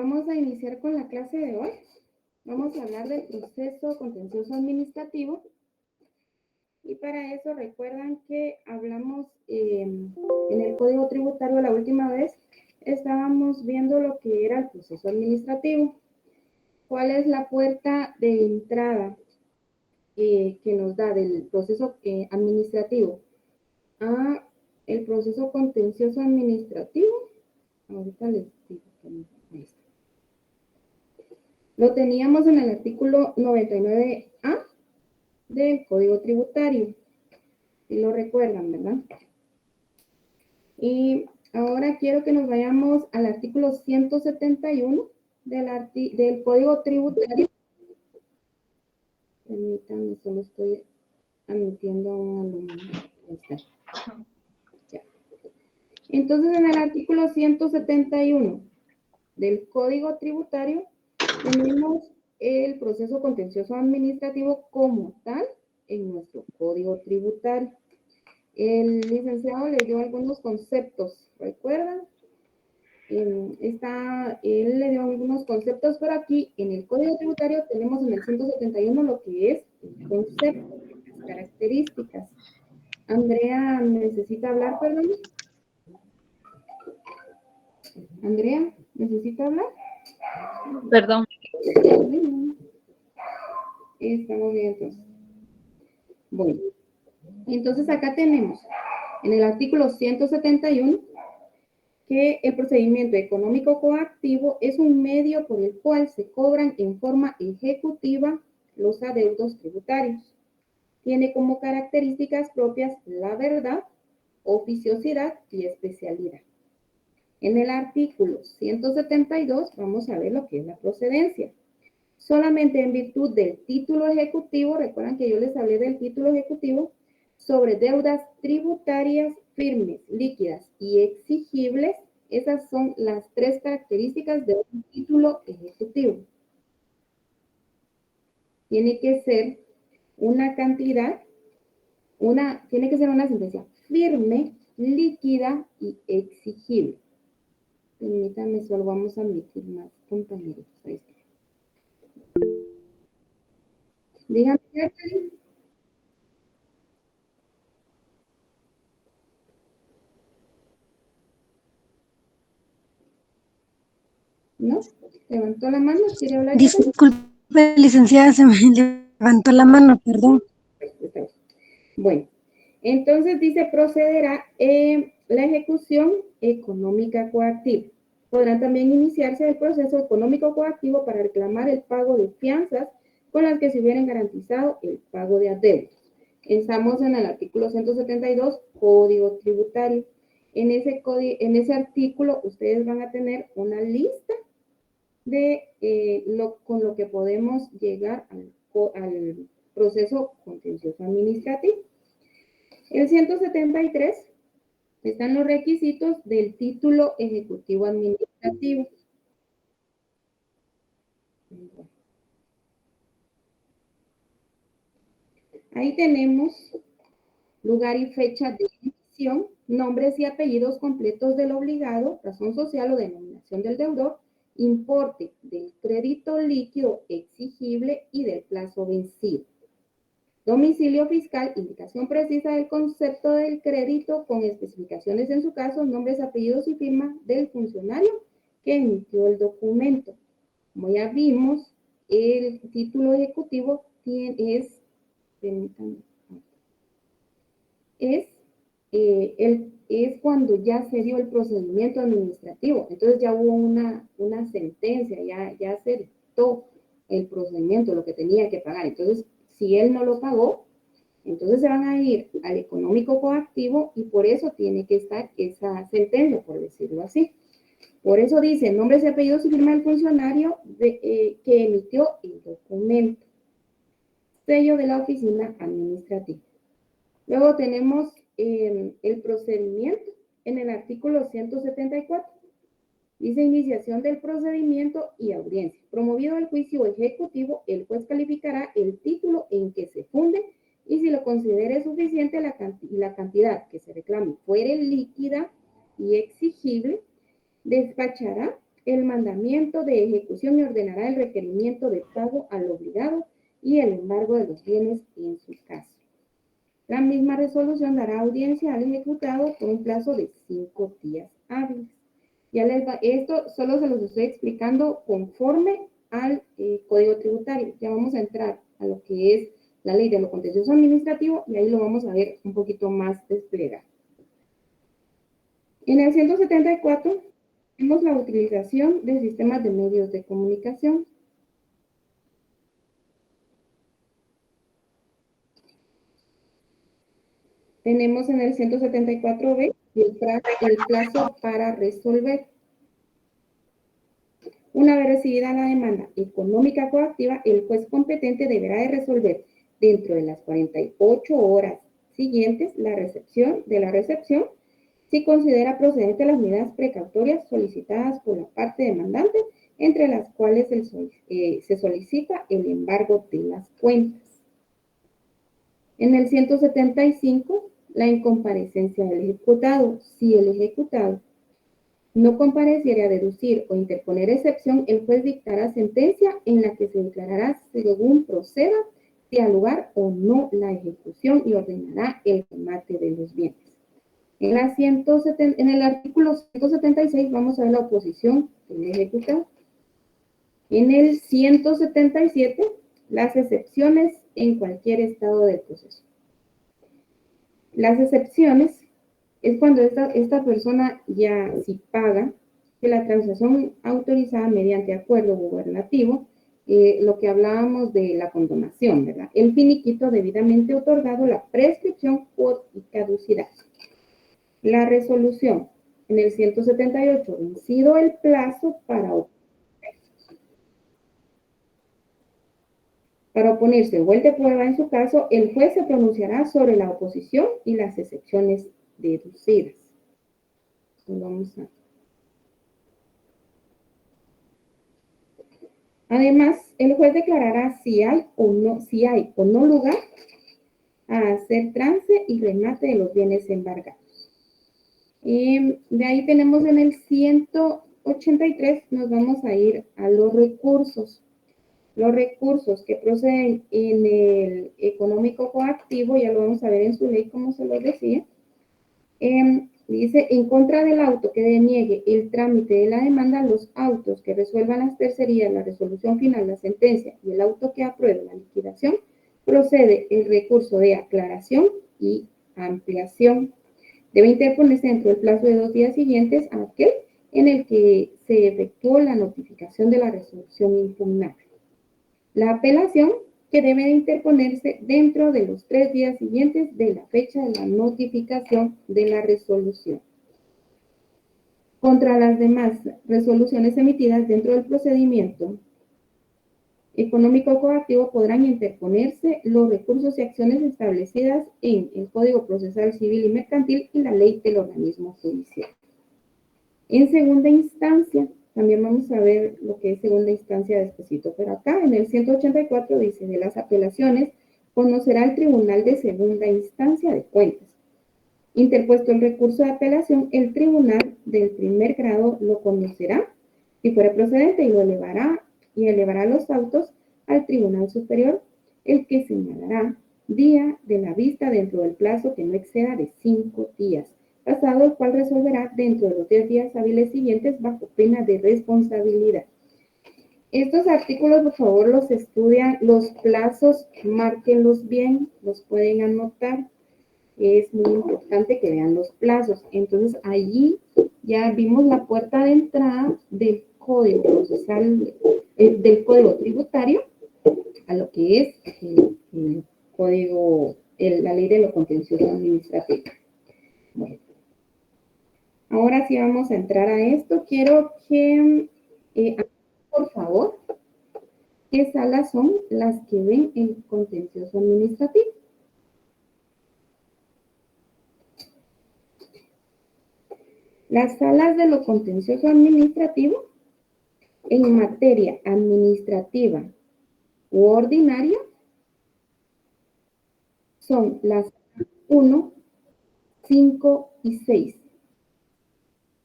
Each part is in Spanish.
Vamos a iniciar con la clase de hoy. Vamos a hablar del proceso contencioso administrativo. Y para eso recuerdan que hablamos en el Código Tributario la última vez. Estábamos viendo lo que era el proceso administrativo. ¿Cuál es la puerta de entrada que nos da del proceso administrativo a el proceso contencioso administrativo? Ahorita les digo. Ahí está. Lo teníamos en el artículo 99A del Código Tributario. Si lo recuerdan, ¿verdad? Y ahora quiero que nos vayamos al artículo 171 del Código Tributario. Permítanme, solo estoy admitiendo a un alumno. Ahí está. Ya. Entonces, en el artículo 171 del Código Tributario, tenemos el proceso contencioso administrativo como tal en nuestro Código Tributario. El licenciado le dio algunos conceptos, ¿recuerdan? Él le dio algunos conceptos, pero aquí en el Código Tributario tenemos en el 171 lo que es el concepto, las características. Andrea, ¿necesita hablar, perdón? Andrea, ¿necesita hablar? Perdón. Estamos bien, entonces. Bueno, entonces acá tenemos en el artículo 171 que el procedimiento económico coactivo es un medio por el cual se cobran en forma ejecutiva los adeudos tributarios. Tiene como características propias la verdad, oficiosidad y especialidad. En el artículo 172 vamos a ver lo que es la procedencia. Solamente en virtud del título ejecutivo, recuerdan que yo les hablé del título ejecutivo, sobre deudas tributarias firmes, líquidas y exigibles, esas son las tres características de un título ejecutivo. Tiene que ser una cantidad, tiene que ser una sentencia firme, líquida y exigible. Permítanme, solo vamos a admitir más compañeros. Ahí está. Díganme, Jacqueline. ¿No? ¿Levantó la mano? ¿Quiere hablar? Disculpe, licenciada, se me levantó la mano, perdón. Bueno, entonces dice, procederá la ejecución económica coactiva. Podrá también iniciarse el proceso económico coactivo para reclamar el pago de fianzas con las que se hubieran garantizado el pago de adeudos. Estamos en el artículo 172, Código Tributario. En ese artículo ustedes van a tener una lista de con lo que podemos llegar al proceso contencioso administrativo. El 173 están los requisitos del título ejecutivo administrativo. Ahí tenemos lugar y fecha de emisión, nombres y apellidos completos del obligado, razón social o denominación del deudor, importe del crédito líquido exigible y del plazo vencido. Domicilio fiscal, indicación precisa del concepto del crédito con especificaciones en su caso, nombres, apellidos y firma del funcionario que emitió el documento. Como ya vimos, el título ejecutivo es cuando ya se dio el procedimiento administrativo. Entonces ya hubo una sentencia, ya se dictó el procedimiento, lo que tenía que pagar. Entonces, si él no lo pagó, entonces se van a ir al económico coactivo y por eso tiene que estar esa sentencia, por decirlo así. Por eso dice nombres y apellidos y firma del funcionario que emitió el documento. Sello de la oficina administrativa. Luego tenemos el procedimiento en el artículo 174. Dice iniciación del procedimiento y audiencia. Promovido el juicio ejecutivo, el juez calificará el título en que se funde y si lo considere suficiente la cantidad que se reclame fuere líquida y exigible, despachará el mandamiento de ejecución y ordenará el requerimiento de pago al obligado y el embargo de los bienes en su caso. La misma resolución dará audiencia al ejecutado por un plazo de 5 días hábiles. Esto solo se los estoy explicando conforme al Código Tributario. Ya vamos a entrar a lo que es la Ley de lo Contencioso Administrativo y ahí lo vamos a ver un poquito más desplegado. En el 174 tenemos la utilización de sistemas de medios de comunicación. Tenemos en el 174b el plazo para resolver. Una vez recibida la demanda económica coactiva, el juez competente deberá de resolver dentro de las 48 horas siguientes la recepción si considera procedente las medidas precautorias solicitadas por la parte demandante, entre las cuales se solicita el embargo de las cuentas. En el 175, la incomparecencia del ejecutado. Si el ejecutado no compareciere a deducir o interponer excepción, el juez dictará sentencia en la que se declarará según proceda si al lugar o no la ejecución y ordenará el remate de los bienes. En el artículo 176 vamos a ver la oposición del ejecutado. En el 177, las excepciones en cualquier estado del proceso. Las excepciones es cuando esta persona ya si paga que la transacción autorizada mediante acuerdo gubernativo, lo que hablábamos de la condonación, ¿verdad? El finiquito debidamente otorgado, la prescripción y caducidad. La resolución en el 178, vencido el plazo para oponerse o el de prueba en su caso, el juez se pronunciará sobre la oposición y las excepciones deducidas. Además, el juez declarará si hay o no lugar a hacer trance y remate de los bienes embargados. De ahí tenemos en el 183, nos vamos a ir a los recursos. Los recursos que proceden en el económico coactivo, ya lo vamos a ver en su ley, como se los decía. Dice, en contra del auto que deniegue el trámite de la demanda, los autos que resuelvan las tercerías, la resolución final, la sentencia y el auto que apruebe la liquidación, procede el recurso de aclaración y ampliación. Debe interponerse dentro del plazo de 2 días siguientes a aquel en el que se efectuó la notificación de la resolución impugnable. La apelación que debe de interponerse dentro de los 3 días siguientes de la fecha de la notificación de la resolución. Contra las demás resoluciones emitidas dentro del procedimiento económico coactivo podrán interponerse los recursos y acciones establecidas en el Código Procesal Civil y Mercantil y la ley del organismo judicial. En segunda instancia, también vamos a ver lo que es segunda instancia despacito, pero acá en el 184 dice, de las apelaciones conocerá el Tribunal de Segunda Instancia de Cuentas. Interpuesto el recurso de apelación, el Tribunal del primer grado lo conocerá si fuera procedente y elevará los autos al Tribunal Superior, el que señalará día de la vista dentro del plazo que no exceda de 5 días, pasado el cual resolverá dentro de los 10 días hábiles siguientes bajo pena de responsabilidad. Estos artículos, por favor, los estudian, los plazos, márquenlos bien, los pueden anotar. Es muy importante que vean los plazos. Entonces, allí ya vimos la puerta de entrada del Código Procesal, del Código Tributario, a lo que es el Código, la Ley de lo Contencioso Administrativo. Bueno. Ahora sí vamos a entrar a esto. Quiero que, por favor, ¿qué salas son las que ven el contencioso administrativo? Las salas de lo contencioso administrativo en materia administrativa u ordinaria son las 1, 5 y 6.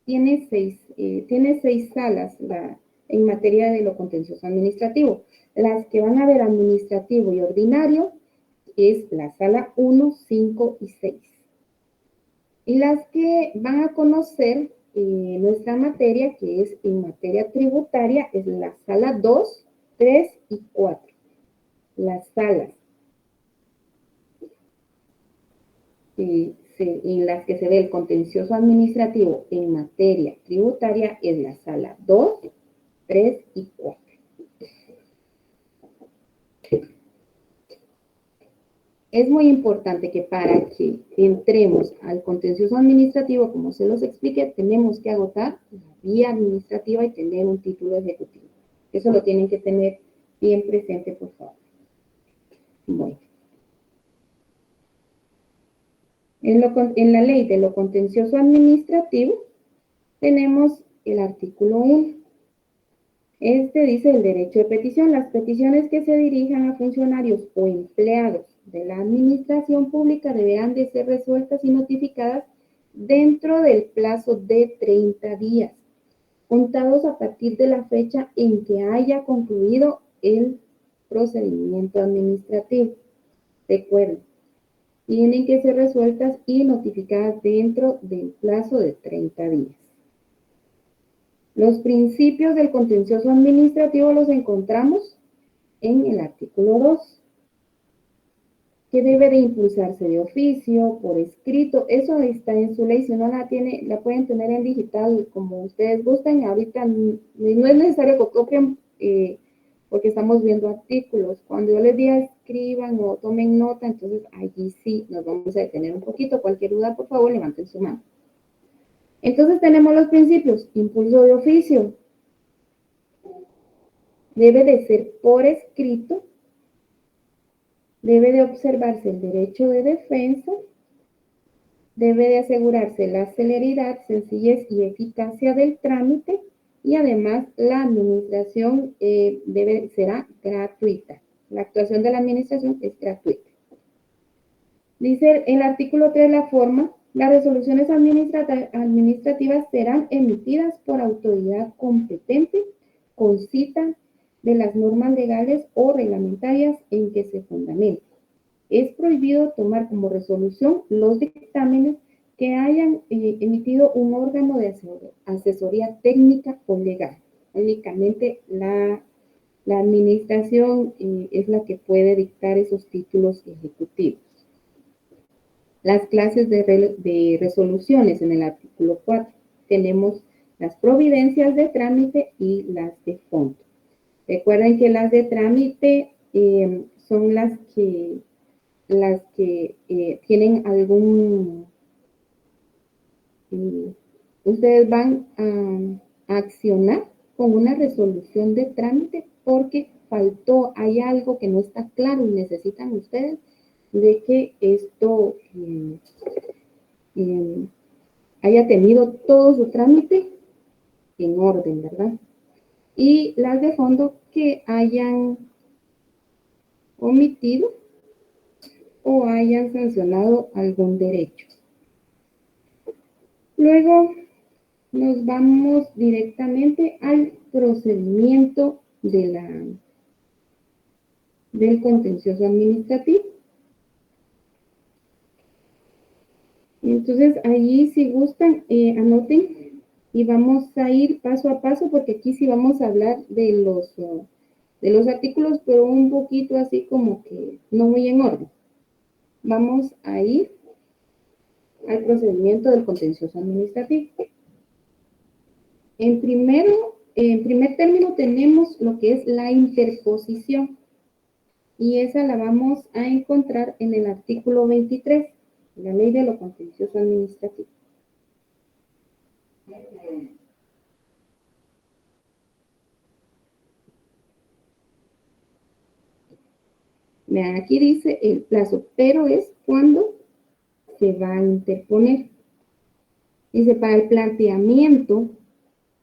tiene seis salas en materia de lo contencioso administrativo. Las que van a ver administrativo y ordinario es la sala 1, 5 y 6. Y las que van a conocer nuestra materia, que es en materia tributaria, es la sala 2, 3 y 4. Las salas en las que se ve el contencioso administrativo en materia tributaria es la sala 2, 3 y 4. Es muy importante que para que entremos al contencioso administrativo, como se los expliqué, tenemos que agotar la vía administrativa y tener un título ejecutivo. Eso lo tienen que tener bien presente, por favor. Bueno. En la ley de lo contencioso administrativo tenemos el artículo 1. Este dice el derecho de petición. Las peticiones que se dirijan a funcionarios o empleados de la administración pública deberán de ser resueltas y notificadas dentro del plazo de 30 días, contados a partir de la fecha en que haya concluido el procedimiento administrativo. Recuerden, tienen que ser resueltas y notificadas dentro del plazo de 30 días. Los principios del contencioso administrativo los encontramos en el artículo 2, que debe de impulsarse de oficio, por escrito. Eso está en su ley. Si no la tiene, la pueden tener en digital como ustedes gusten. Ahorita no es necesario que copien porque estamos viendo artículos. Cuando yo les diga escriban o tomen nota, entonces allí sí nos vamos a detener un poquito. Cualquier duda, por favor, levanten su mano. Entonces tenemos los principios. Impulso de oficio. Debe de ser por escrito. Debe de observarse el derecho de defensa. Debe de asegurarse la celeridad, sencillez y eficacia del trámite. Y además la administración será gratuita. La actuación de la administración es gratuita. Dice el artículo 3, la forma. Las resoluciones administrativas serán emitidas por autoridad competente con cita de las normas legales o reglamentarias en que se fundamenten. Es prohibido tomar como resolución los dictámenes que hayan emitido un órgano de asesoría técnica o legal. Únicamente la administración es la que puede dictar esos títulos ejecutivos. Las clases de resoluciones en el artículo 4. Tenemos las providencias de trámite y las de fondo. Recuerden que las de trámite son las que tienen algún... ustedes van a accionar con una resolución de trámite porque hay algo que no está claro y necesitan ustedes de que esto haya tenido todo su trámite en orden, ¿verdad? Y las de fondo que hayan omitido o hayan sancionado algún derecho. Luego nos vamos directamente al procedimiento del contencioso administrativo. Entonces, allí si gustan, anoten y vamos a ir paso a paso porque aquí sí vamos a hablar de los artículos, pero un poquito así como que no muy en orden. Vamos a ir al procedimiento del contencioso administrativo. En primer término tenemos lo que es la interposición y esa la vamos a encontrar en el artículo 23, la ley de lo contencioso administrativo. Vean, aquí dice el plazo, pero es cuando se va a interponer. Dice, para el planteamiento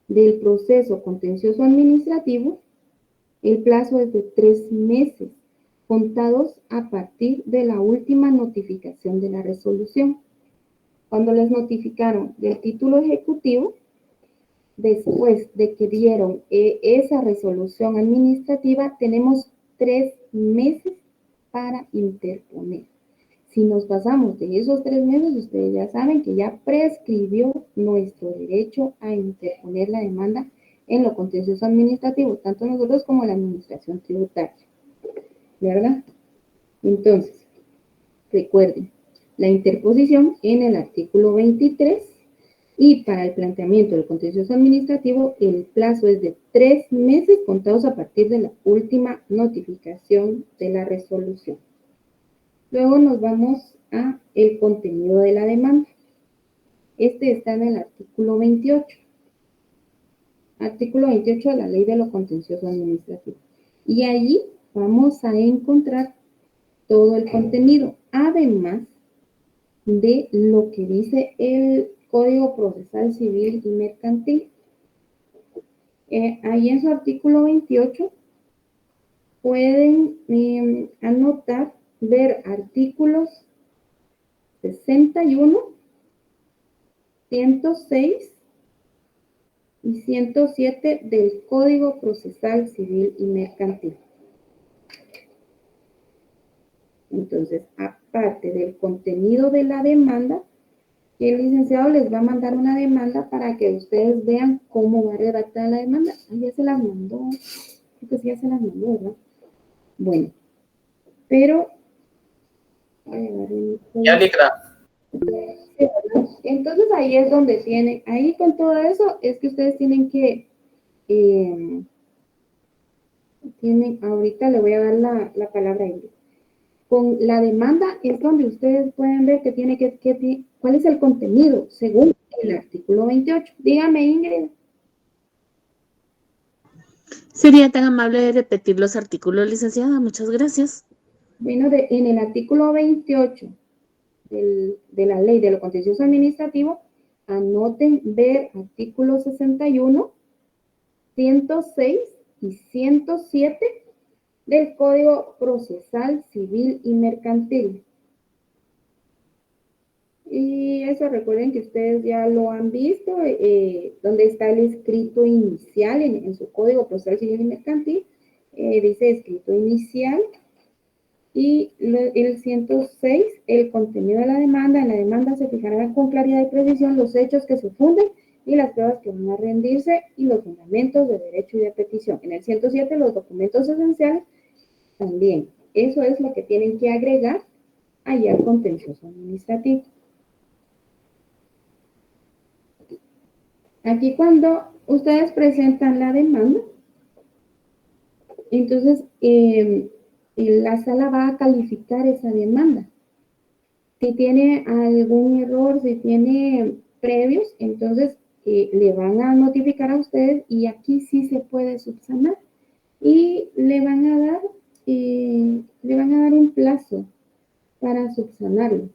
del proceso contencioso administrativo, el plazo es de 3 meses, contados a partir de la última notificación de la resolución. Cuando les notificaron del título ejecutivo, después de que dieron esa resolución administrativa, tenemos 3 meses para interponer. Si nos pasamos de esos 3 meses, ustedes ya saben que ya prescribió nuestro derecho a interponer la demanda en lo contencioso administrativo, tanto nosotros como la administración tributaria, ¿verdad? Entonces, recuerden, la interposición en el artículo 23 y para el planteamiento del contencioso administrativo, el plazo es de 3 meses contados a partir de la última notificación de la resolución. Luego nos vamos a el contenido de la demanda. Este está en el artículo 28. Artículo 28 de la Ley de lo Contencioso Administrativo. Y allí vamos a encontrar todo el contenido, además de lo que dice el Código Procesal Civil y Mercantil. Ahí en su artículo 28 pueden anotar, ver artículos 61, 106 y 107 del Código Procesal Civil y Mercantil. Entonces, aparte del contenido de la demanda, el licenciado les va a mandar una demanda para que ustedes vean cómo va a redactar la demanda. Ah, ya se las mandó. Creo que sí, ya se las mandó, ¿verdad? Bueno, pero... Ya, Licra. Entonces ahí es donde tienen, ahí con todo eso es que ustedes tienen que, ahorita le voy a dar la palabra a Ingrid. Con la demanda es donde ustedes pueden ver que tiene cuál es el contenido según el artículo 28. Dígame, Ingrid. Sería tan amable de repetir los artículos, licenciada. Muchas gracias. Bueno, en el artículo 28 de la Ley de lo Contencioso Administrativo, anoten ver artículos 61, 106 y 107 del Código Procesal Civil y Mercantil. Y eso recuerden que ustedes ya lo han visto, donde está el escrito inicial en su Código Procesal Civil y Mercantil, dice escrito inicial. Y el 106, el contenido de la demanda. En la demanda se fijarán con claridad y precisión los hechos que se funden y las pruebas que van a rendirse y los fundamentos de derecho y de petición. En el 107, los documentos esenciales también. Eso es lo que tienen que agregar allá al contencioso administrativo. Aquí cuando ustedes presentan la demanda, entonces la sala va a calificar esa demanda. Si tiene algún error, si tiene previos, entonces le van a notificar a ustedes y aquí sí se puede subsanar. Y le van a dar un plazo para subsanarlo.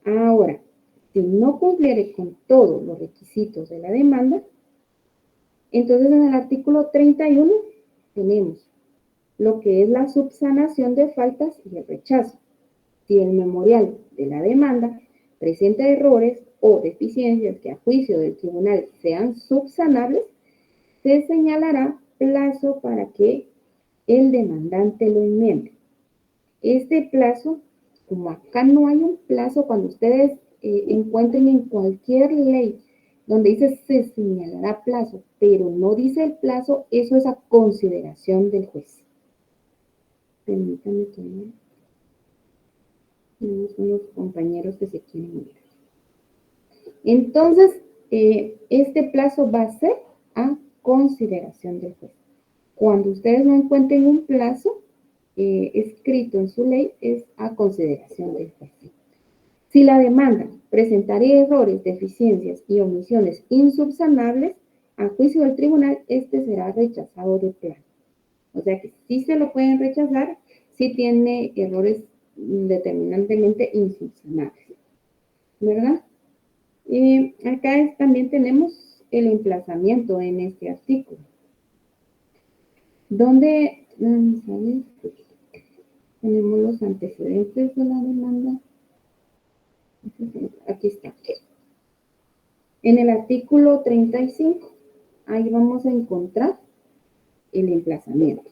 Ahora, si no cumpliere con todos los requisitos de la demanda, entonces en el artículo 31 tenemos lo que es la subsanación de faltas y el rechazo. Si el memorial de la demanda presenta errores o deficiencias que a juicio del tribunal sean subsanables, se señalará plazo para que el demandante lo enmiende. Este plazo, como acá no hay un plazo, cuando ustedes encuentren en cualquier ley donde dice se señalará plazo, pero no dice el plazo, eso es a consideración del juez. Permítanme tomar. Tenemos unos compañeros que se quieren ir. Entonces, este plazo va a ser a consideración del juez. Cuando ustedes no encuentren un plazo escrito en su ley, es a consideración del juez. Si la demanda presentara errores, deficiencias y omisiones insubsanables, a juicio del tribunal, este será rechazado de plano. O sea que sí se lo pueden rechazar si tiene errores determinantemente insubsanables, ¿verdad? Acá también tenemos el emplazamiento en este artículo, donde tenemos los antecedentes de la demanda. Aquí está. En el artículo 35 ahí vamos a encontrar el emplazamiento.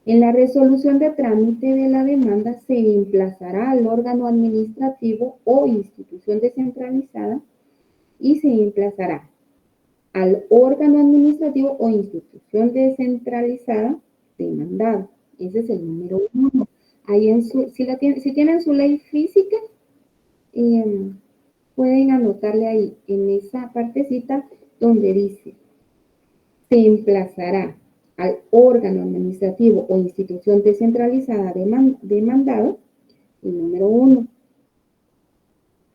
En la resolución de trámite de la demanda se emplazará al órgano administrativo o institución descentralizada y se emplazará al órgano administrativo o institución descentralizada demandado. Ese es el número 1. Ahí si tienen su ley física, pueden anotarle ahí en esa partecita donde dice se emplazará al órgano administrativo o institución descentralizada demandado, el número 1,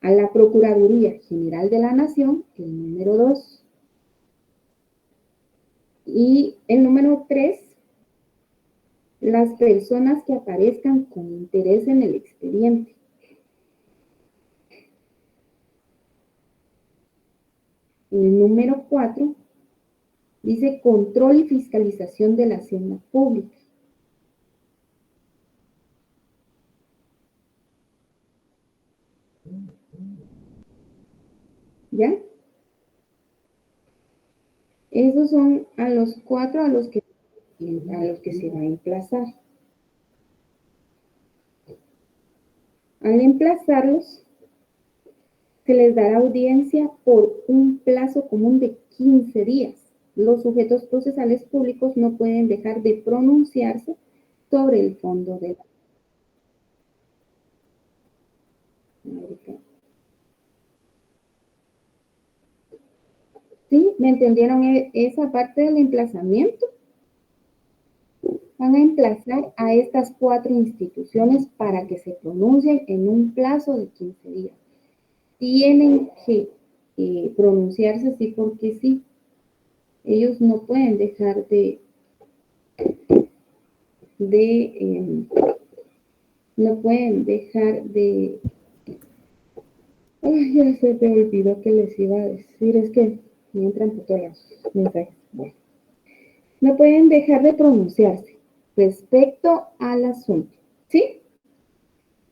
a la Procuraduría General de la Nación, el número 2, y el número 3, las personas que aparezcan con interés en el expediente. El número 4 dice control y fiscalización de la hacienda pública. ¿Ya? Esos son a los 4 a los que se va a emplazar. Al emplazarlos, se les dará audiencia por un plazo común de 15 días. Los sujetos procesales públicos no pueden dejar de pronunciarse sobre el fondo de la... ¿Sí? ¿Me entendieron esa parte del emplazamiento? Van a emplazar a estas 4 instituciones para que se pronuncien en un plazo de 15 días. Tienen que pronunciarse sí porque sí. Ellos no pueden dejar no pueden dejar de... Ay, ya se me olvidó que les iba a decir, es que me entran por todos los mensajes. Bueno, no pueden dejar de pronunciarse respecto al asunto, ¿sí?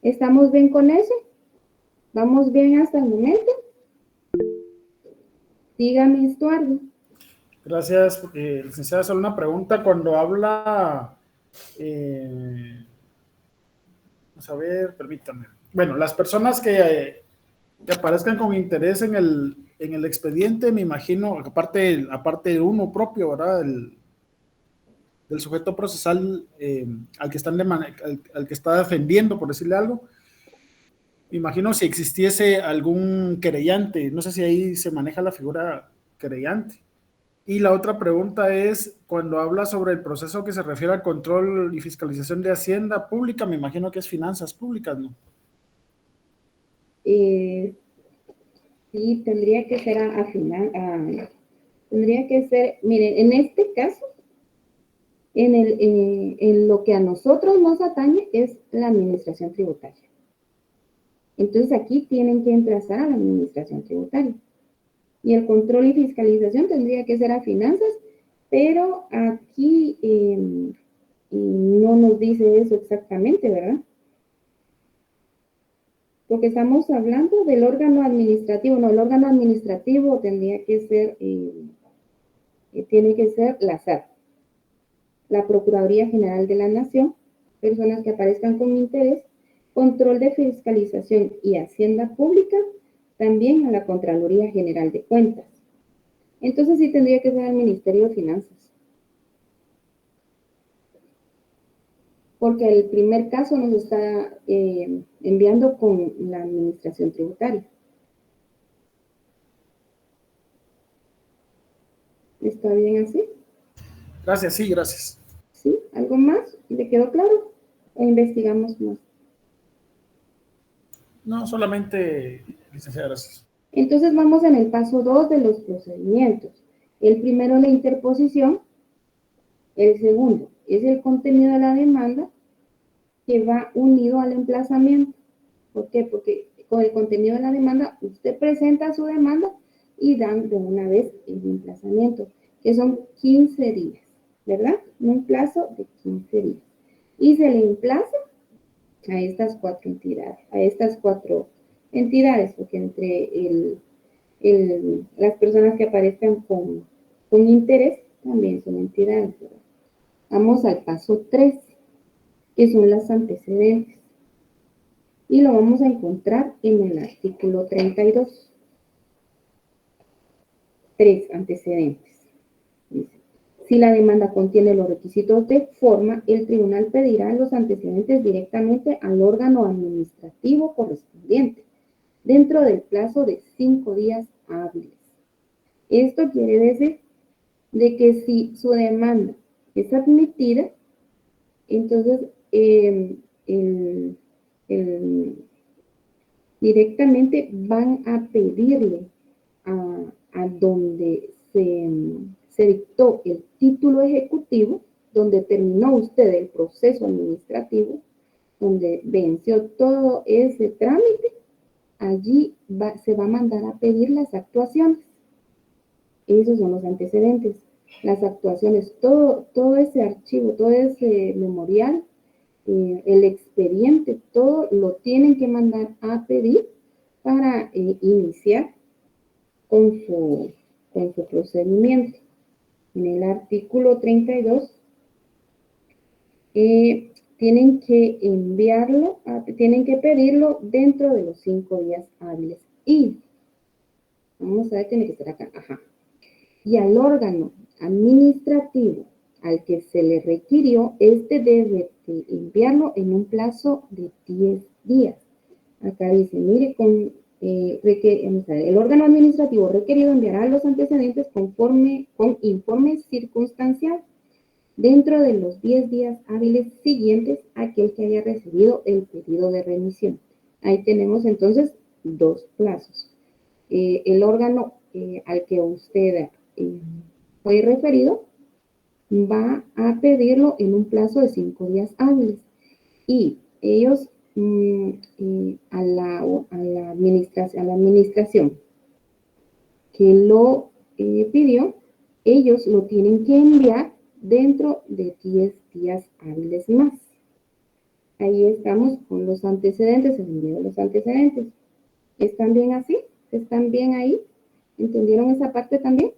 ¿Estamos bien con eso? ¿Vamos bien hasta el momento? Dígame, Estuardo. Gracias, licenciada. Solo una pregunta. Cuando habla, vamos a ver, permítame. Bueno, las personas que aparezcan con interés en el expediente, me imagino, aparte de uno propio, ¿verdad? Del sujeto procesal al que está defendiendo, por decirle algo. Me imagino si existiese algún querellante, no sé si ahí se maneja la figura querellante. Y la otra pregunta es, cuando habla sobre el proceso que se refiere al control y fiscalización de Hacienda Pública, me imagino que es finanzas públicas, ¿no? Sí, tendría que ser tendría que ser, miren, en este caso, en lo que a nosotros nos atañe es la administración tributaria. Entonces aquí tienen que emplazar a la administración tributaria. Y el control y fiscalización tendría que ser a finanzas, pero aquí no nos dice eso exactamente, ¿verdad? Porque estamos hablando del órgano administrativo. No, el órgano administrativo tendría que ser, tiene que ser la SAT, la Procuraduría General de la Nación, personas que aparezcan con interés, control de fiscalización y hacienda pública, también a la Contraloría General de Cuentas. Entonces sí tendría que ser al Ministerio de Finanzas. Porque el primer caso nos está enviando con la administración tributaria. ¿Está bien así? Gracias, sí, gracias. ¿Sí? ¿Algo más? ¿Le quedó claro? ¿O investigamos más? No, solamente, licenciada, gracias. Entonces vamos en el paso 2 de los procedimientos. El primero, la interposición. El segundo es el contenido de la demanda que va unido al emplazamiento. ¿Por qué? Porque con el contenido de la demanda usted presenta su demanda y dan de una vez el emplazamiento, que son 15 días, ¿verdad? Un plazo de 15 días. Y se le emplaza a estas 4 entidades, porque entre las personas que aparezcan con con interés también son entidades, ¿verdad? Vamos al paso 3, que son las antecedentes. Y lo vamos a encontrar en el artículo 32. 3 antecedentes. Dice, si la demanda contiene los requisitos de forma, el tribunal pedirá los antecedentes directamente al órgano administrativo correspondiente, dentro del plazo de 5 días hábiles. Esto quiere decir de que si su demanda es admitida, entonces directamente van a pedirle a donde se dictó el título ejecutivo, donde terminó usted el proceso administrativo, donde venció todo ese trámite, allí se va a mandar a pedir las actuaciones. Esos son los antecedentes. Las actuaciones, todo ese archivo, todo ese memorial, el expediente, todo lo tienen que mandar a pedir para iniciar con su procedimiento. En el artículo 32, tienen que enviarlo, tienen que pedirlo dentro de los 5 días hábiles. Y, vamos a ver, tiene que estar acá, ajá. Y al órgano administrativo al que se le requirió, este debe de enviarlo en un plazo de 10 días. Acá dice, mire, el órgano administrativo requerido enviará los antecedentes con informe circunstancial dentro de los 10 días hábiles siguientes a aquel que haya recibido el pedido de remisión. Ahí tenemos entonces 2 plazos. El órgano al que usted fue referido va a pedirlo en un plazo de 5 días hábiles. Y ellos a la administración que lo pidió, ellos lo tienen que enviar dentro de 10 días hábiles más. Ahí estamos con los antecedentes, el envío de los antecedentes. ¿Están bien así? ¿Están bien ahí? ¿Entendieron esa parte también?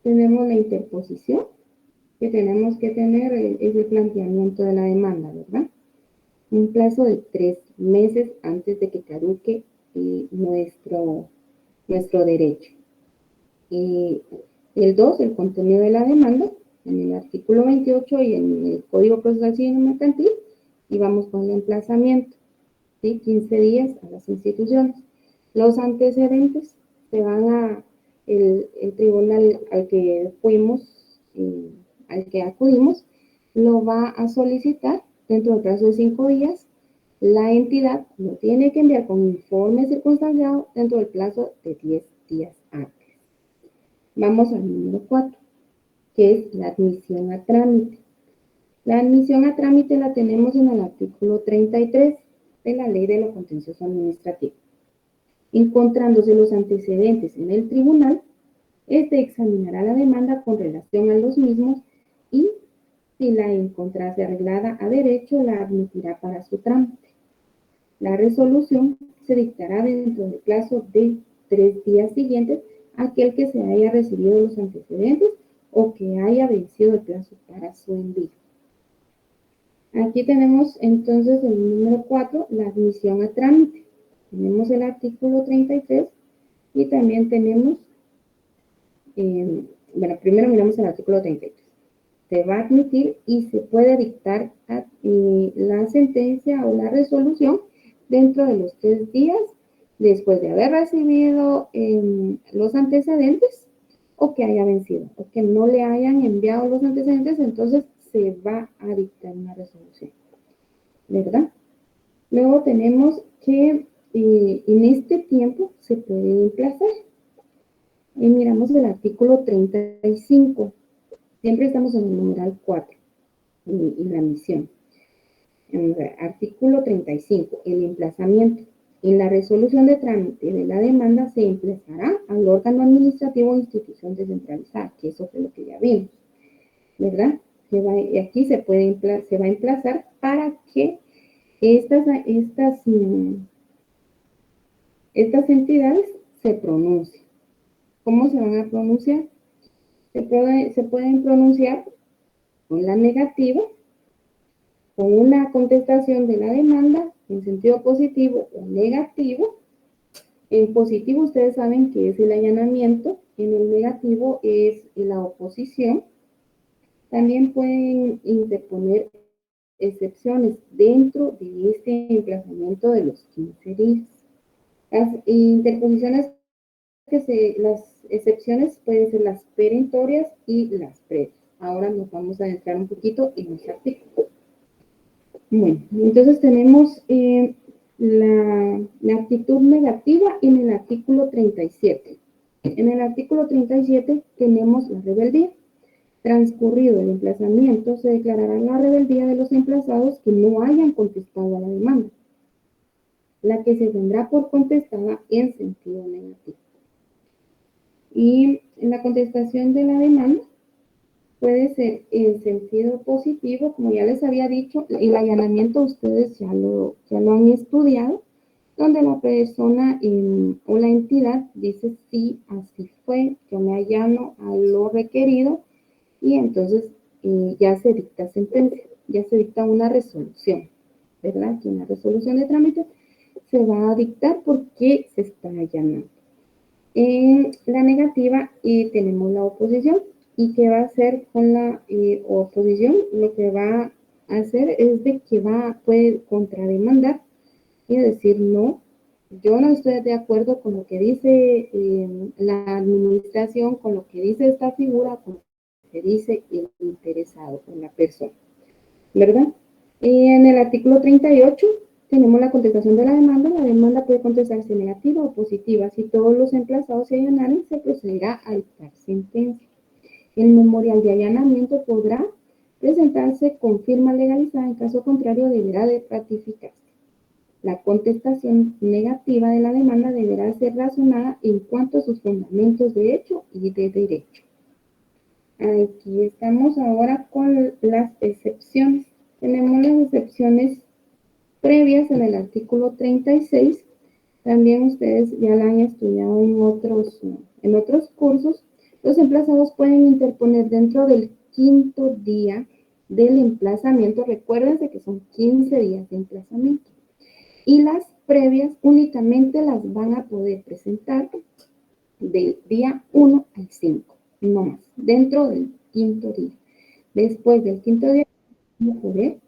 Tenemos la interposición, que tenemos que tener ese planteamiento de la demanda, ¿verdad? Un plazo de 3 meses antes de que caduque nuestro derecho. El 2, el contenido de la demanda, en el artículo 28 y en el Código Procesal Civil Mercantil, y vamos con el emplazamiento, ¿sí? 15 días a las instituciones. Los antecedentes se van a el tribunal al que fuimos, al que acudimos, lo va a solicitar dentro del plazo de 5 días. La entidad lo tiene que enviar con informe circunstanciado dentro del plazo de 10 días hábiles. Vamos al número 4, que es la admisión a trámite. La admisión a trámite la tenemos en el artículo 33 de la Ley de lo Contencioso Administrativo. Encontrándose los antecedentes en el tribunal, este examinará la demanda con relación a los mismos y, si la encontrase arreglada a derecho, la admitirá para su trámite. La resolución se dictará dentro del plazo de 3 días siguientes a aquel que se haya recibido los antecedentes o que haya vencido el plazo para su envío. Aquí tenemos entonces el número 4, la admisión a trámite. Tenemos el artículo 33 y también tenemos, primero miramos el artículo 33. Se va a admitir y se puede dictar la sentencia o la resolución dentro de los 3 días después de haber recibido los antecedentes o que haya vencido o que no le hayan enviado los antecedentes, entonces se va a dictar una resolución, ¿verdad? Luego tenemos que en este tiempo se puede emplazar. Y miramos el artículo 35. Siempre estamos en el numeral 4 y la admisión. En el artículo 35, el emplazamiento. En la resolución de trámite de la demanda se emplazará al órgano administrativo o institución descentralizada, que eso fue lo que ya vimos, ¿verdad? Aquí se va a emplazar para que estas entidades se pronuncien. ¿Cómo se van a pronunciar? Se pueden pronunciar con la negativa, con una contestación de la demanda en sentido positivo o negativo. En positivo ustedes saben que es el allanamiento, en el negativo es la oposición. También pueden interponer excepciones dentro de este emplazamiento de los 15 días. Las interposiciones las excepciones pueden ser las perentorias y las previas. Ahora nos vamos a adentrar un poquito en los artículos. Bueno, entonces tenemos la actitud negativa en el artículo 37. En el artículo 37 tenemos la rebeldía. Transcurrido el emplazamiento, se declarará la rebeldía de los emplazados que no hayan contestado a la demanda, la que se tendrá por contestada en sentido negativo. Y en la contestación de la demanda puede ser en sentido positivo, como ya les había dicho, el allanamiento ustedes ya lo han estudiado, donde la persona o la entidad dice sí, así fue, yo me allano a lo requerido, y entonces ya se dicta sentencia, ya se dicta una resolución, ¿verdad? Que una resolución de trámite se va a dictar porque se está allanando. En la negativa tenemos la oposición. ¿Y qué va a hacer con la oposición? Lo que va a hacer es de que puede contrademandar y decir no, yo no estoy de acuerdo con lo que dice la administración, con lo que dice esta figura, con lo que dice el interesado, con la persona, ¿verdad? En el artículo 38 tenemos la contestación de la demanda. La demanda puede contestarse negativa o positiva. Si todos los emplazados se allanaran, se procederá a dictar sentencia. El memorial de allanamiento podrá presentarse con firma legalizada, en caso contrario deberá de ratificarse. La contestación negativa de la demanda deberá ser razonada en cuanto a sus fundamentos de hecho y de derecho. Aquí estamos ahora con las excepciones. Tenemos las excepciones previas en el artículo 36. También ustedes ya la han estudiado en otros cursos. Los emplazados pueden interponer dentro del 5º día del emplazamiento. Recuérdense que son 15 días de emplazamiento. Y las previas únicamente las van a poder presentar del día 1 al 5, no más, dentro del 5º día. Después del 5º día van a poder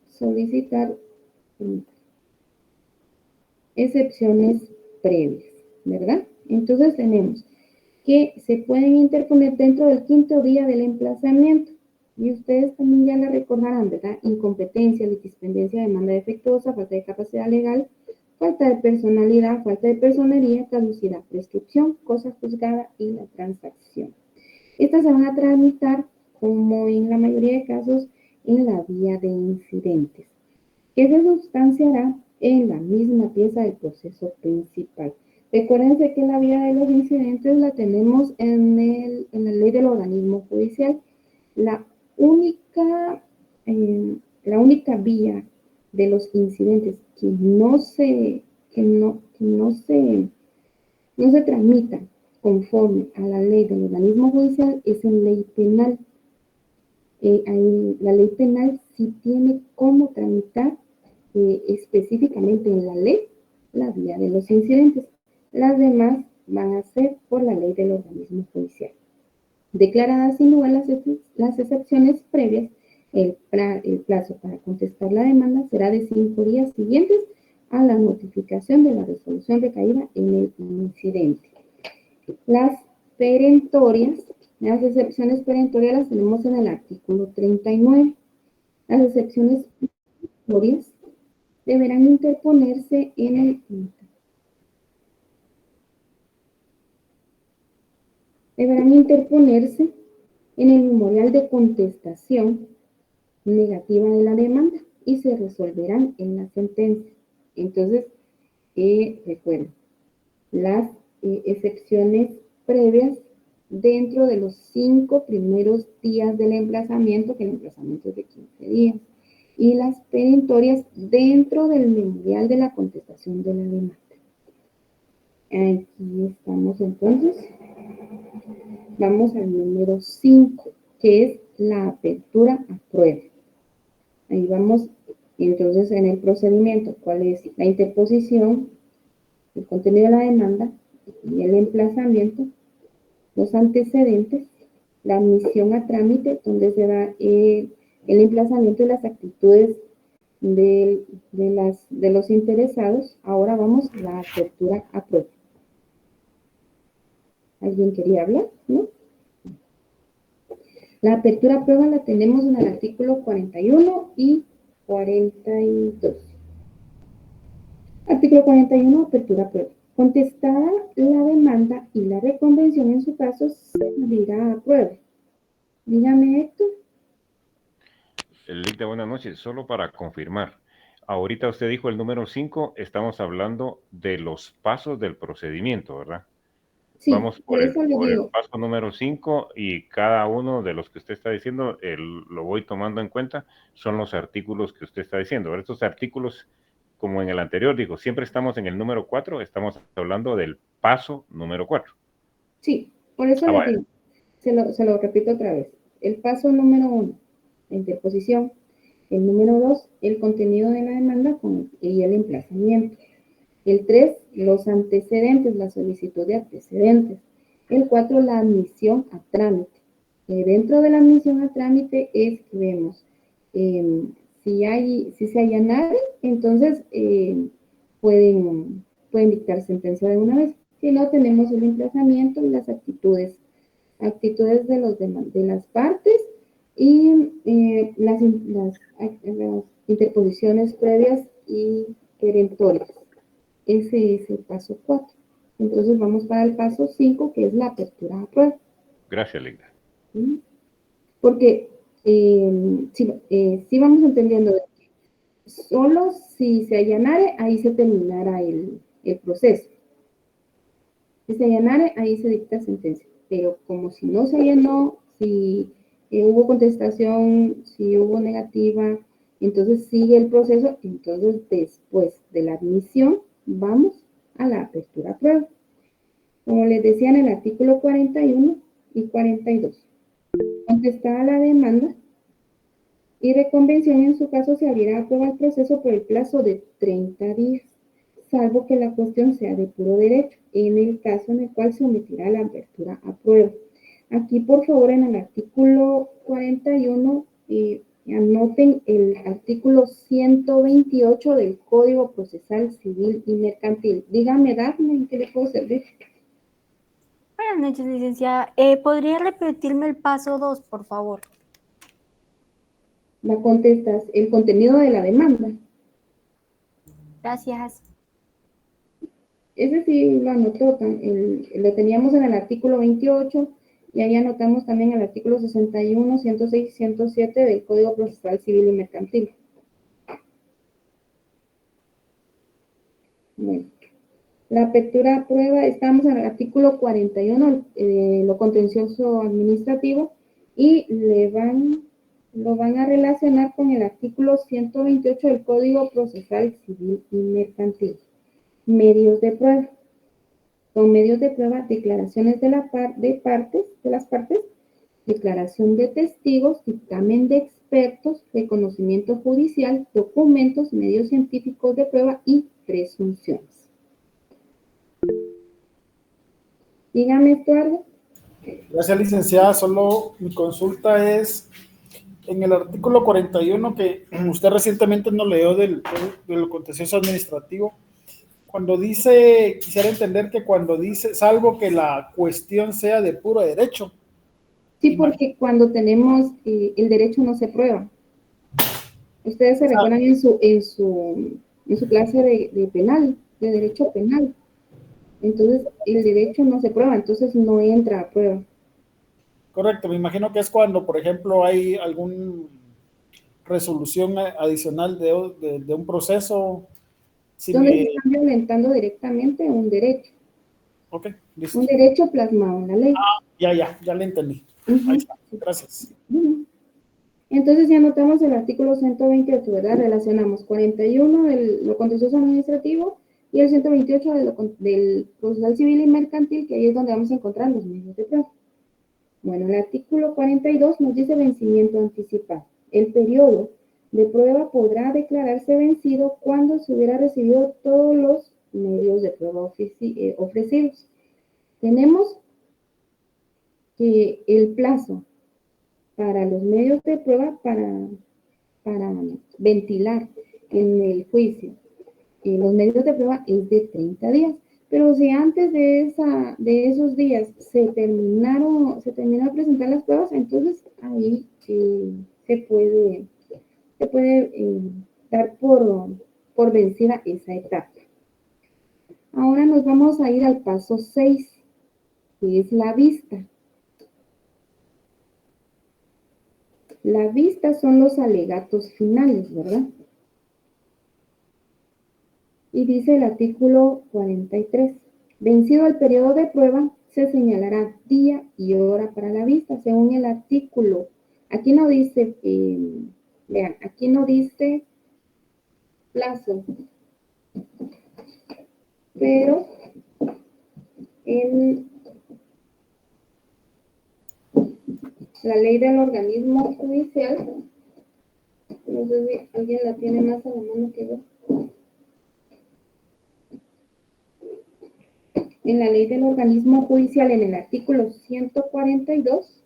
solicitar excepciones previas, ¿verdad? Entonces tenemos que se pueden interponer dentro del 5º día del emplazamiento. Y ustedes también ya la recordarán, ¿verdad? Incompetencia, litispendencia, demanda defectuosa, falta de capacidad legal, falta de personalidad, falta de personería, caducidad, prescripción, cosa juzgada y la transacción. Estas se van a tramitar, como en la mayoría de casos, en la vía de incidentes, que se sustanciará en la misma pieza del proceso principal. Recuérdense que la vía de los incidentes la tenemos en la ley del organismo judicial. La única vía de los incidentes que no se tramita conforme a la ley del organismo judicial es en ley penal. La ley penal sí tiene cómo tramitar específicamente en la ley la vía de los incidentes. Las demás van a ser por la ley del organismo judicial. Declaradas sin lugar las excepciones previas, el plazo para contestar la demanda será de 5 días siguientes a la notificación de la resolución recaída en el incidente. Las perentorias, las excepciones perentorias las tenemos en el artículo 39. Las excepciones perentorias deberán interponerse en el memorial de contestación negativa de la demanda y se resolverán en la sentencia. Entonces, recuerden, las excepciones previas dentro de los 5 primeros días del emplazamiento, que el emplazamiento es de 15 días, y las perentorias dentro del memorial de la contestación de la demanda. Aquí estamos entonces. Vamos al número 5, que es la apertura a prueba. Ahí vamos, entonces, en el procedimiento, cuál es la interposición, el contenido de la demanda y el emplazamiento, los antecedentes, la admisión a trámite, donde se da el emplazamiento y las actitudes de los interesados. Ahora vamos a la apertura a prueba. ¿Alguien quería hablar? ¿No? La apertura a prueba la tenemos en el artículo 41 y 42. Artículo 41, apertura a prueba. Contestada la demanda y la reconvención en su caso, se abrirá a prueba. Dígame, Héctor. Ligda, buenas noches. Solo para confirmar, ahorita usted dijo el número 5, estamos hablando de los pasos del procedimiento, ¿verdad? Sí, Vamos por eso le el digo. paso número 5 y cada uno de los que usted está diciendo, lo voy tomando en cuenta, son los artículos que usted está diciendo. ¿Verdad? Estos artículos, como en el anterior, digo, siempre estamos en el número 4, estamos hablando del paso número 4. Sí, por eso le digo, se lo repito otra vez. El paso número 1, la interposición. El número 2, el contenido de la demanda y el emplazamiento. El 3, los antecedentes, la solicitud de antecedentes. El 4, la admisión a trámite. Dentro de la admisión a trámite es que vemos si se allanare, entonces pueden dictar sentencia de una vez. Si no, tenemos el emplazamiento y las actitudes de las partes y las interposiciones previas y perentorias. Ese es el paso 4. Entonces vamos para el paso 5, que es la apertura a prueba. Gracias, Ligda. Porque sí vamos entendiendo de que solo si se allanare, ahí se terminara el proceso. Si se allanare, ahí se dicta sentencia. Pero como si no se allanó, si hubo contestación, si hubo negativa, entonces sigue el proceso. Entonces, después de la admisión, vamos a la apertura a prueba. Como les decía en el artículo 41 y 42. Contestada la demanda y reconvención, en su caso se abrirá a prueba el proceso por el plazo de 30 días, salvo que la cuestión sea de puro derecho, en el caso en el cual se omitirá la apertura a prueba. Aquí, por favor, en el artículo 41, anoten el artículo 128 del Código Procesal Civil y Mercantil. Dígame, Dafne, ¿en qué le puedo servir? Buenas noches, licenciada. ¿Podría repetirme el paso 2, por favor? La contestas, el contenido de la demanda. Gracias. Ese sí lo anotó, lo teníamos en el artículo 28 y ahí anotamos también el artículo 61, 106 y 107 del Código Procesal Civil y Mercantil. Bueno, la apertura a prueba, estamos en el artículo 41, lo contencioso administrativo, y lo van a relacionar con el artículo 128 del Código Procesal Civil y Mercantil. Medios de prueba. Con medios de prueba, declaraciones de las partes, declaración de testigos, dictamen de expertos, reconocimiento judicial, documentos, medios científicos de prueba y presunciones. Dígame, Estuardo. Gracias, licenciada. Solo mi consulta es en el artículo 41 que usted recientemente nos leyó del contencioso administrativo. Cuando dice, quisiera entender que cuando dice, salvo que la cuestión sea de puro derecho. Sí, porque cuando tenemos el derecho no se prueba. Ustedes se recuerdan en su clase de penal, de derecho penal. Entonces, el derecho no se prueba, entonces no entra a prueba. Correcto, me imagino que es cuando, por ejemplo, hay alguna resolución adicional de un proceso. Donde se están violentando directamente un derecho. Ok, listo. Un derecho plasmado en la ley. Ya le entendí. Ahí está, gracias. Entonces ya notamos el artículo 128, ¿verdad? Relacionamos 41 de lo contencioso administrativo y el 128 del procesal civil y mercantil, que ahí es donde vamos a encontrar los medios de prueba. Bueno, el artículo 42 nos dice vencimiento anticipado. El periodo de prueba podrá declararse vencido cuando se hubiera recibido todos los medios de prueba ofrecidos. Tenemos que el plazo para los medios de prueba para ventilar en el juicio los medios de prueba es de 30 días. Pero si antes de esos días se terminó de presentar las pruebas, entonces ahí se puede dar por vencida esa etapa. Ahora nos vamos a ir al paso 6, que es la vista. La vista son los alegatos finales, ¿verdad? Y dice el artículo 43, vencido el periodo de prueba, se señalará día y hora para la vista, según el artículo. Aquí no dice, vean, aquí no dice plazo, pero en la ley del organismo judicial, no sé si alguien la tiene más a la mano que yo. En la ley del organismo judicial, en el artículo 142,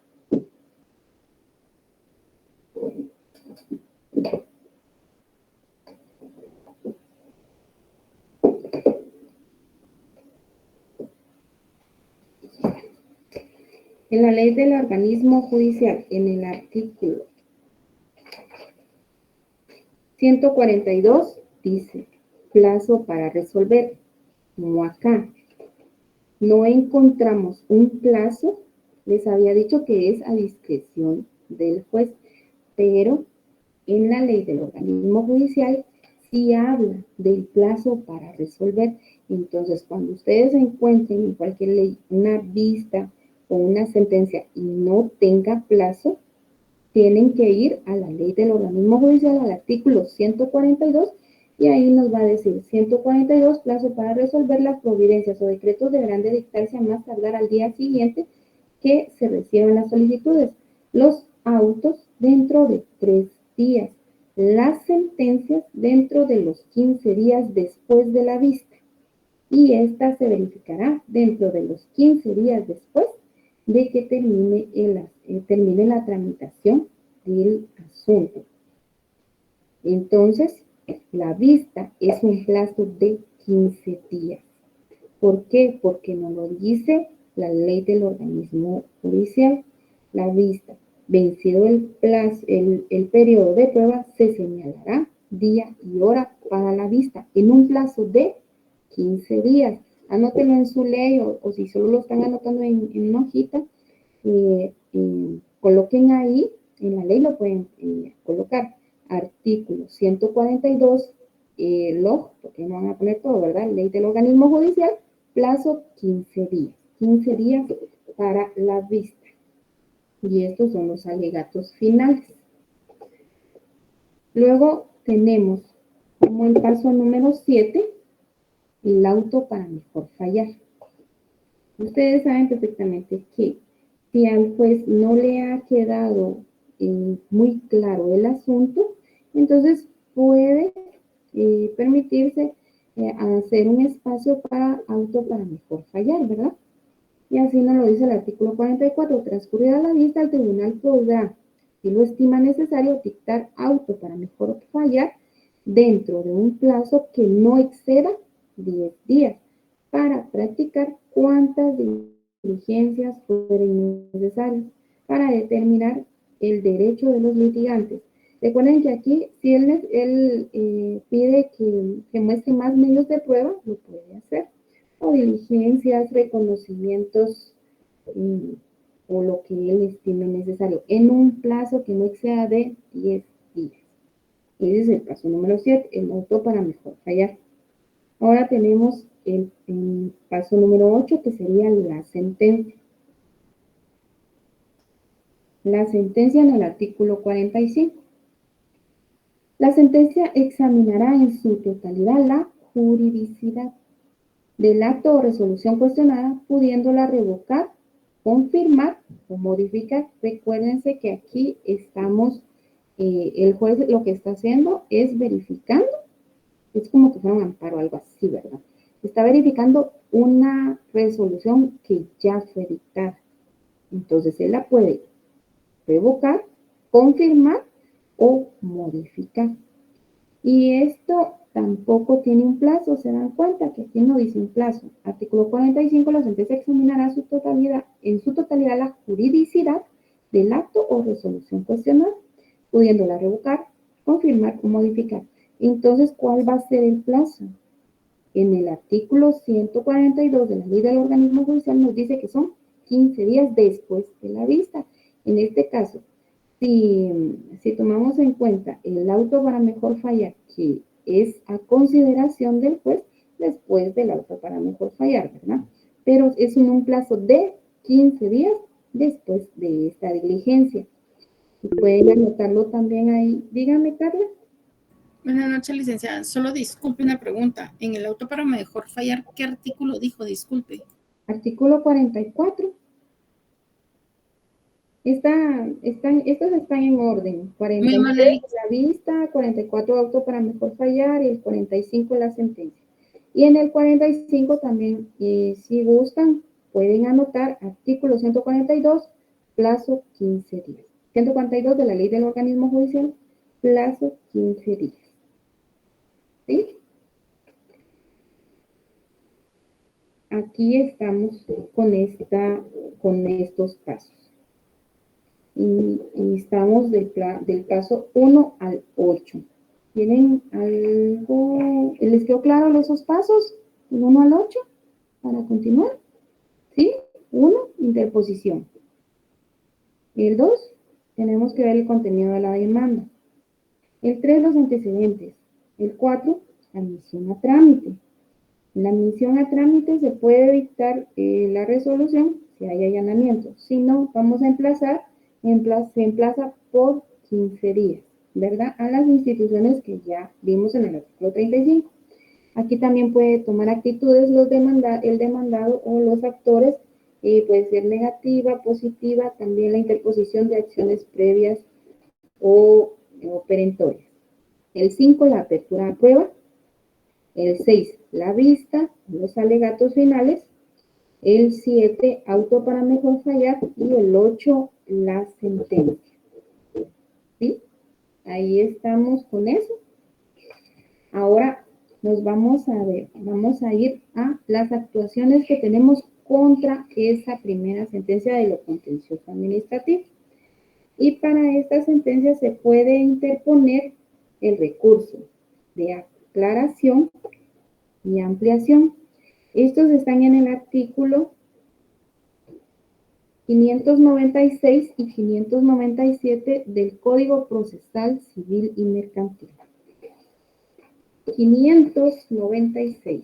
en la ley del organismo judicial, en el artículo 142, dice plazo para resolver. Como acá no encontramos un plazo, les había dicho que es a discreción del juez, pero en la ley del organismo judicial sí habla del plazo para resolver. Entonces, cuando ustedes encuentren en cualquier ley una vista o una sentencia y no tenga plazo, tienen que ir a la ley del organismo judicial, al artículo 142, y ahí nos va a decir 142, plazo para resolver. Las providencias o decretos deberán de dictarse a más tardar al día siguiente que se reciban las solicitudes. Los autos dentro de 3 días. Las sentencias dentro de los 15 días después de la vista. Y esta se verificará dentro de los 15 días después de que termine la tramitación del asunto. Entonces, la vista es un plazo de 15 días. ¿Por qué? Porque nos lo dice la ley del organismo judicial. La vista, vencido el periodo de prueba, se señalará día y hora para la vista en un plazo de 15 días. Anótenlo en su ley o si solo lo están anotando en una hojita, coloquen ahí, en la ley lo pueden colocar. Artículo 142, log, porque no van a poner todo, ¿verdad? Ley del organismo judicial, plazo 15 días. 15 días para la vista. Y estos son los alegatos finales. Luego tenemos como el paso número 7, el auto para mejor fallar. Ustedes saben perfectamente que si al juez no le ha quedado muy claro el asunto, entonces puede permitirse hacer un espacio para auto para mejor fallar, ¿verdad? Y así nos lo dice el artículo 44. Transcurrida la vista, el tribunal podrá, si lo estima necesario, dictar auto para mejor fallar dentro de un plazo que no exceda 10 días para practicar cuantas diligencias fueren necesarias para determinar el derecho de los litigantes. Recuerden que aquí, si él pide que muestre más medios de prueba, lo puede hacer. O diligencias, reconocimientos o lo que él estime necesario en un plazo que no exceda de 10 días. Ese es el paso número 7, el auto para mejor fallar. Ahora tenemos el paso número 8, que sería la sentencia. La sentencia en el artículo 45. La sentencia examinará en su totalidad la juridicidad del acto o resolución cuestionada, pudiéndola revocar, confirmar o modificar. Recuérdense que aquí estamos, el juez lo que está haciendo es verificando, es como que fuera un amparo o algo así, ¿verdad? Está verificando una resolución que ya fue dictada. Entonces, él la puede revocar, confirmar o modificar. Y esto tampoco tiene un plazo, se dan cuenta que aquí no dice un plazo. Artículo 45, la sentencia examinará en su totalidad la juridicidad del acto o resolución cuestionada, pudiéndola revocar, confirmar o modificar. Entonces, ¿cuál va a ser el plazo? En el artículo 142 de la ley del organismo judicial nos dice que son 15 días después de la vista. En este caso, si tomamos en cuenta el auto para mejor fallar, que es a consideración del juez después del auto para mejor fallar, ¿verdad? Pero es en un plazo de 15 días después de esta diligencia. Y pueden anotarlo también ahí. Dígame, Carla. Buenas noches, licenciada. Solo disculpe una pregunta. En el auto para mejor fallar, ¿qué artículo dijo? Disculpe. Artículo 44. Estos están en orden. 43 la vista, 44 auto para mejor fallar y el 45 la sentencia. Y en el 45 también, si gustan, pueden anotar artículo 142, plazo 15 días. 142 de la ley del organismo judicial, plazo 15 días. ¿Sí? Aquí estamos con estos casos. Y estamos del caso 1 al 8. ¿Tienen algo? ¿Les quedó claro esos pasos? ¿Del 1 al 8? Para continuar. ¿Sí? 1, interposición. El 2, tenemos que ver el contenido de la demanda. El 3, los antecedentes. El 4, la admisión a trámite. En la admisión a trámite se puede dictar la resolución si hay allanamiento. Si no, vamos a se emplaza por 15 días, ¿verdad? A las instituciones que ya vimos en el artículo 35. Aquí también puede tomar actitudes el demandado o los actores, puede ser negativa, positiva, también la interposición de acciones previas o perentorias. El 5, la apertura a prueba. El 6, la vista, los alegatos finales. El 7, auto para mejor fallar. Y el 8, la sentencia. ¿Sí? Ahí estamos con eso. Ahora nos vamos a ir a las actuaciones que tenemos contra esa primera sentencia de lo contencioso administrativo. Y para esta sentencia se puede interponer el recurso de aclaración y ampliación. Estos están en el artículo 596 y 597 del Código Procesal Civil y Mercantil. 596.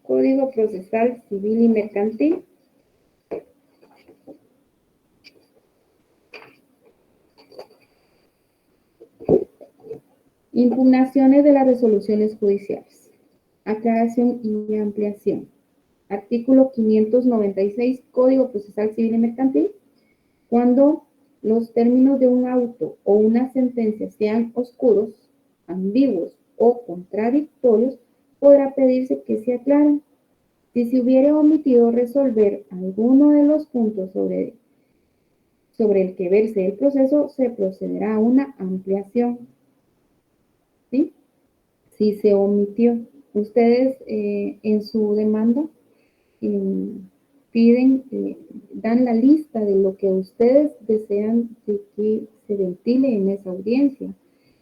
Código Procesal Civil y Mercantil. Impugnaciones de las resoluciones judiciales. Aclaración y ampliación. Artículo 596, Código Procesal Civil y Mercantil. Cuando los términos de un auto o una sentencia sean oscuros, ambiguos o contradictorios, podrá pedirse que se aclaren. Si se hubiera omitido resolver alguno de los puntos sobre el que verse el proceso, se procederá a una ampliación. ¿Sí? Si se omitió. Ustedes en su demanda dan la lista de lo que ustedes desean de que se ventile en esa audiencia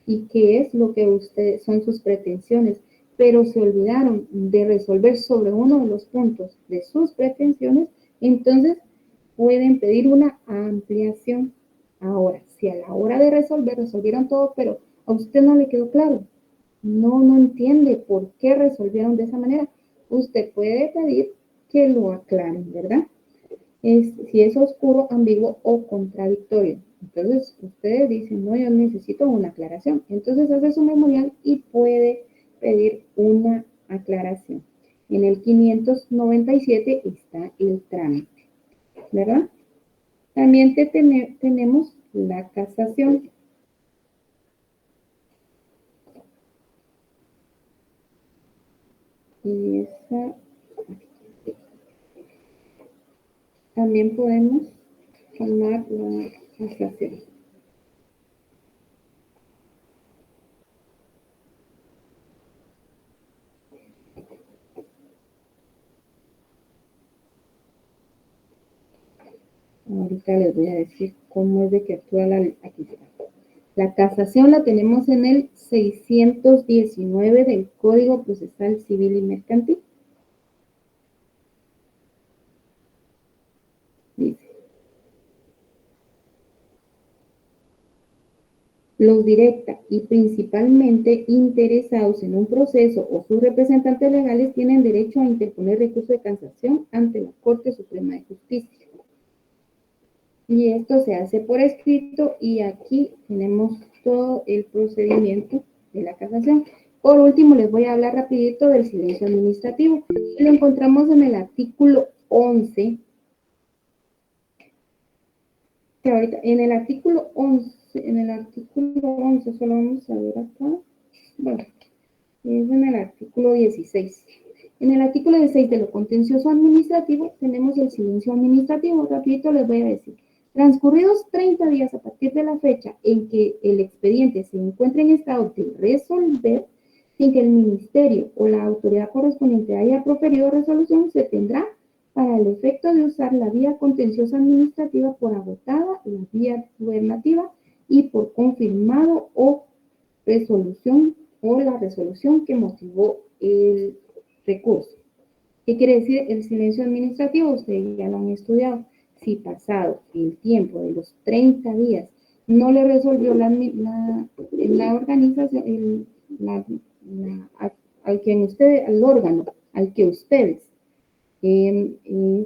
y qué es lo que ustedes son sus pretensiones, pero se olvidaron de resolver sobre uno de los puntos de sus pretensiones, entonces pueden pedir una ampliación. Ahora, si a la hora de resolvieron todo, pero a usted no le quedó claro, no entiende por qué resolvieron de esa manera, usted puede pedir que lo aclaren, ¿verdad? Si es oscuro, ambiguo o contradictorio. Entonces, ustedes dicen, no, yo necesito una aclaración. Entonces, hace su memorial y puede pedir una aclaración. En el 597 está el trámite, ¿verdad? También tenemos la casación. Y esa también podemos tomar la casación. Ahorita les voy a decir cómo es de que actúa aquí. La casación la tenemos en el 619 del Código Procesal Civil y Mercantil. Dice: los directa y principalmente interesados en un proceso o sus representantes legales tienen derecho a interponer recurso de casación ante la Corte Suprema de Justicia. Y esto se hace por escrito y aquí tenemos todo el procedimiento de la casación. Por último, les voy a hablar rapidito del silencio administrativo. Lo encontramos en el artículo 11. Que ahorita, en el artículo 11, solo vamos a ver acá. Bueno, es en el artículo 16. En el artículo 16 de lo contencioso administrativo tenemos el silencio administrativo. Rapidito les voy a decir. Transcurridos 30 días a partir de la fecha en que el expediente se encuentre en estado de resolver, sin que el ministerio o la autoridad correspondiente haya proferido resolución, se tendrá para el efecto de usar la vía contenciosa administrativa por agotada, la vía gubernativa y por confirmado o resolución o la resolución que motivó el recurso. ¿Qué quiere decir el silencio administrativo? Ustedes ya lo han estudiado. Si pasado el tiempo de los 30 días no le resolvió la organización, al órgano al que ustedes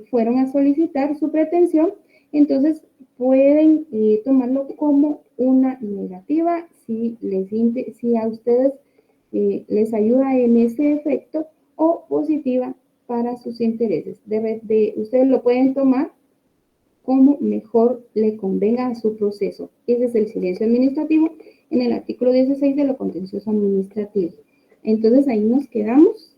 fueron a solicitar su pretensión, entonces pueden tomarlo como una negativa si a ustedes les ayuda en ese efecto, o positiva para sus intereses. Ustedes lo pueden tomar como mejor le convenga a su proceso. Ese es el silencio administrativo en el artículo 16 de lo contencioso administrativo. Entonces ahí nos quedamos.